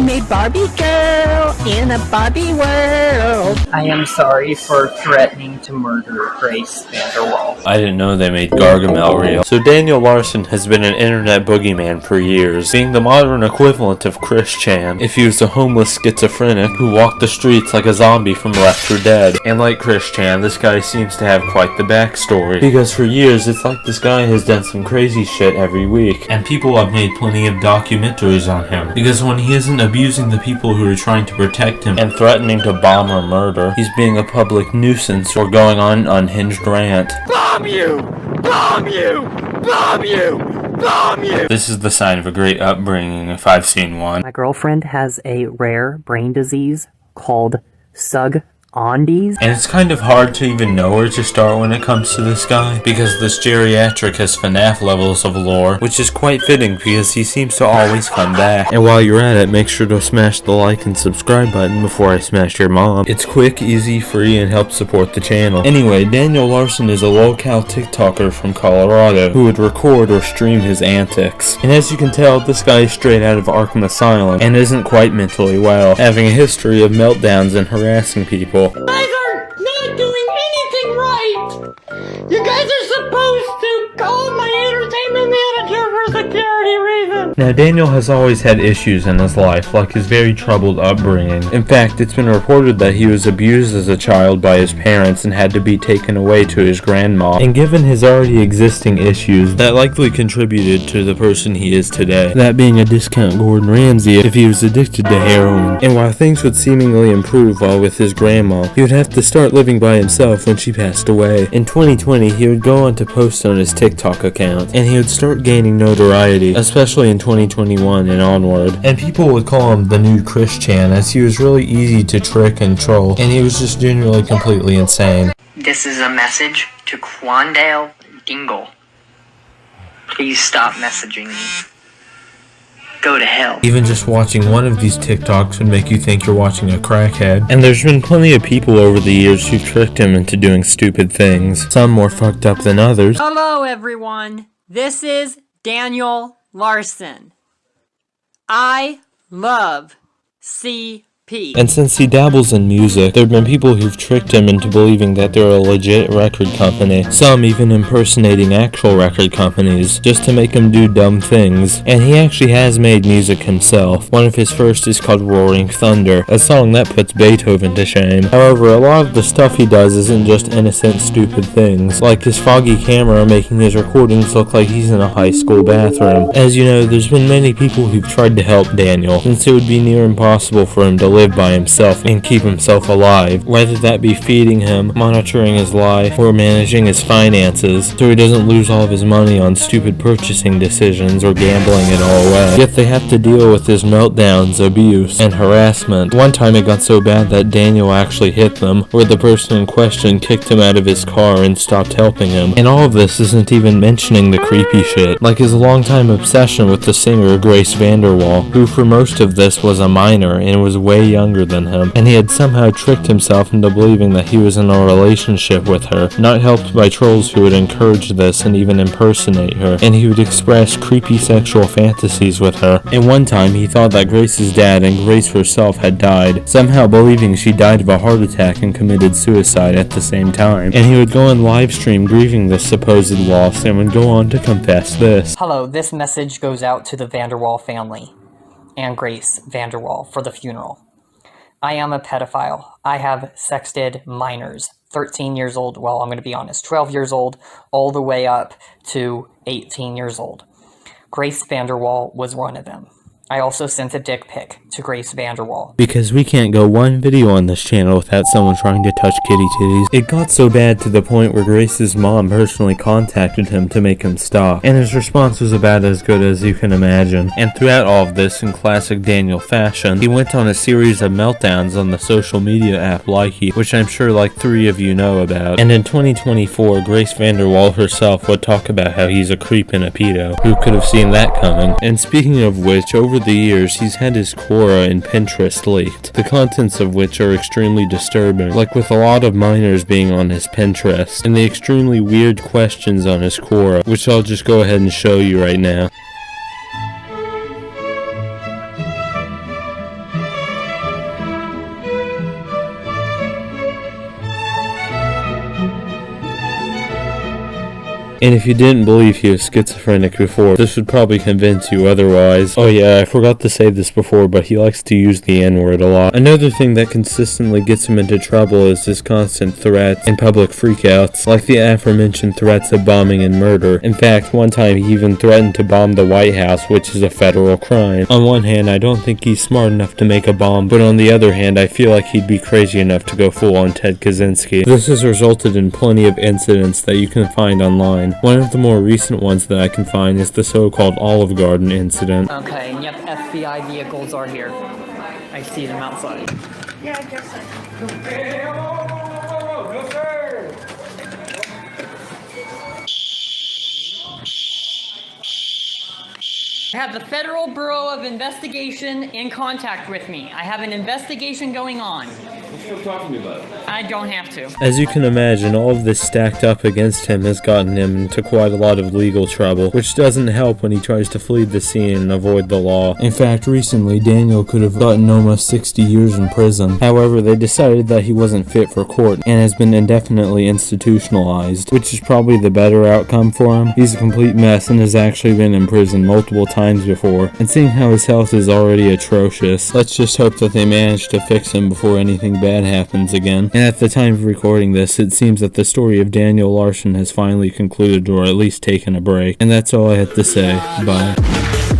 I'm a Barbie girl in a Barbie world. I am sorry for threatening to murder Grace Vanderwall. I didn't know they made Gargamel real. So Daniel Larson has been an internet boogeyman for years, being the modern equivalent of Chris Chan if he was a homeless schizophrenic who walked the streets like a zombie from Left 4 Dead. And like Chris Chan, this guy seems to have quite the backstory, because for years it's like this guy has done some crazy shit every week, and people have made plenty of documentaries on him, because when he isn't abusing the people who are trying to protect him and threatening to bomb or murder, he's being a public nuisance or going on an unhinged rant. Bomb you! Bomb you! Bomb you! Bomb you! This is the sign of a great upbringing if I've seen one. My girlfriend has a rare brain disease called Sug-Ondies. And it's kind of hard to even know where to start when it comes to this guy, because this geriatric has FNAF levels of lore, which is quite fitting because he seems to always come back. And while you're at it, make sure to smash the like and subscribe button before I smash your mom. It's quick, easy, free, and helps support the channel. Anyway, Daniel Larson is a local TikToker from Colorado who would record or stream his antics. And as you can tell, this guy is straight out of Arkham Asylum and isn't quite mentally well, having a history of meltdowns and harassing people. You guys are not doing anything right! You guys are supposed to call my entertainment manager for security reasons! Now, Daniel has always had issues in his life, like his very troubled upbringing. In fact, it's been reported that he was abused as a child by his parents and had to be taken away to his grandma. And given his already existing issues, that likely contributed to the person he is today. That being a discount Gordon Ramsay if he was addicted to heroin. And while things would seemingly improve while with his grandma, he would have to start living by himself when she passed away. In 2020, he would go on to post on his TikTok account, and he would start gaining notoriety, especially in 2021 and onward. And people would call him the new Chris Chan, as he was really easy to trick and troll, and he was just generally completely insane. This is a message to Quandale Dingle. Please stop messaging me. Go to hell. Even just watching one of these TikToks would make you think you're watching a crackhead. And there's been plenty of people over the years who've tricked him into doing stupid things, some more fucked up than others. Hello everyone, this is Daniel Larson. I love CP. And since he dabbles in music, there have been people who've tricked him into believing that they're a legit record company, some even impersonating actual record companies, just to make him do dumb things. And he actually has made music himself. One of his first is called Roaring Thunder, a song that puts Beethoven to shame. However, a lot of the stuff he does isn't just innocent, stupid things, like his foggy camera making his recordings look like he's in a high school bathroom. As you know, there's been many people who've tried to help Daniel, since it would be near impossible for him to live by himself and keep himself alive, whether that be feeding him, monitoring his life, or managing his finances, so he doesn't lose all of his money on stupid purchasing decisions or gambling it all away. Yet they have to deal with his meltdowns, abuse, and harassment. One time it got so bad that Daniel actually hit them, where the person in question kicked him out of his car and stopped helping him. And all of this isn't even mentioning the creepy shit, like his longtime obsession with the singer Grace Vanderwall, who for most of this was a minor and was way younger than him, and he had somehow tricked himself into believing that he was in a relationship with her, not helped by trolls who would encourage this and even impersonate her, and he would express creepy sexual fantasies with her. And one time he thought that Grace's dad and Grace herself had died, somehow believing she died of a heart attack and committed suicide at the same time, and he would go on live stream grieving this supposed loss and would go on to confess this. Hello, this message goes out to the Vanderwall family and Grace Vanderwall for the funeral. I am a pedophile. I have sexted minors, 13 years old, well, I'm going to be honest, 12 years old, all the way up to 18 years old. Grace Vanderwall was one of them. I also sent a dick pic to Grace Vanderwall. Because we can't go one video on this channel without someone trying to touch kitty titties. It got so bad to the point where Grace's mom personally contacted him to make him stop, and his response was about as good as you can imagine. And throughout all of this, in classic Daniel fashion, he went on a series of meltdowns on the social media app Likey, which I'm sure like 3 of you know about. And in 2024, Grace Vanderwall herself would talk about how he's a creep and a pedo. Who could have seen that coming? And speaking of which, over the years, he's had his Quora and Pinterest leaked, the contents of which are extremely disturbing, like with a lot of minors being on his Pinterest, and the extremely weird questions on his Quora, which I'll just go ahead and show you right now. And if you didn't believe he was schizophrenic before, this would probably convince you otherwise. Oh yeah, I forgot to say this before, but he likes to use the N-word a lot. Another thing that consistently gets him into trouble is his constant threats and public freakouts, like the aforementioned threats of bombing and murder. In fact, one time he even threatened to bomb the White House, which is a federal crime. On one hand, I don't think he's smart enough to make a bomb, but on the other hand, I feel like he'd be crazy enough to go full on Ted Kaczynski. This has resulted in plenty of incidents that you can find online. One of the more recent ones that I can find is the so-called Olive Garden incident. Okay, yep, FBI vehicles are here. I see them outside. Yeah, I guess so. I have the Federal Bureau of Investigation in contact with me. I have an investigation going on. What you talking to me about? I don't have to. As you can imagine, all of this stacked up against him has gotten him into quite a lot of legal trouble, which doesn't help when he tries to flee the scene and avoid the law. In fact, recently, Daniel could have gotten almost 60 years in prison. However, they decided that he wasn't fit for court and has been indefinitely institutionalized, which is probably the better outcome for him. He's a complete mess and has actually been in prison multiple times before, and seeing how his health is already atrocious, let's just hope that they manage to fix him before anything bad happens again. And at the time of recording this, it seems that the story of Daniel Larson has finally concluded, or at least taken a break. And that's all I had to say. Bye.